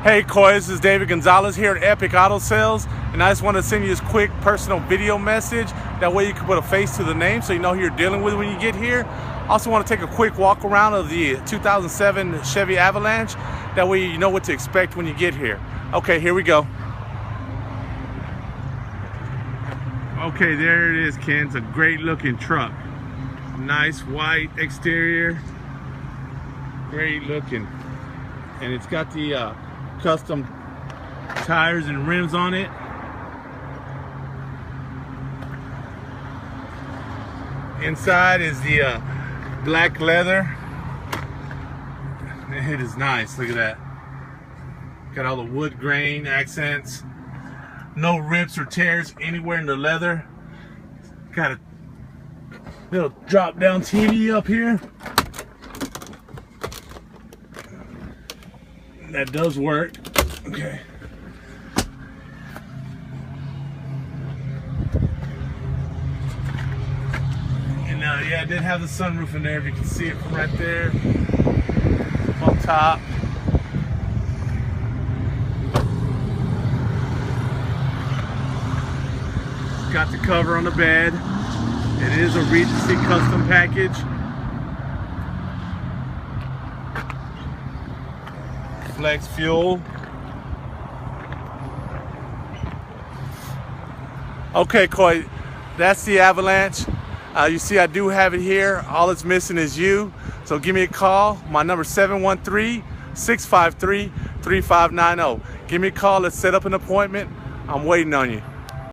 Hey Coy, this is David Gonzalez here at Epic Auto Sales, and I just want to send you this quick personal video message. That way you can put a face to the name so you know who you're dealing with when you get here. Also want to take a quick walk around of the 2007 Chevy Avalanche. That way you know what to expect when you get here. Okay, here we go. Okay, there it is, Ken. It's a great looking truck. Nice white exterior. Great looking. And it's got the custom tires and rims on it. Inside is the black leather. It is nice. Look at that. Got all the wood grain accents. No rips or tears anywhere in the leather. Got a little drop down TV up here. That does work. Okay. And yeah, I did have the sunroof in there, if you can see it from right there. On top. Got the cover on the bed. It is a Regency custom package. Flex fuel. Okay, Coy, that's the Avalanche. You see I do have it here. All it's missing is you. So give me a call. My number is 713-653-3590. Give me a call. Let's set up an appointment. I'm waiting on you.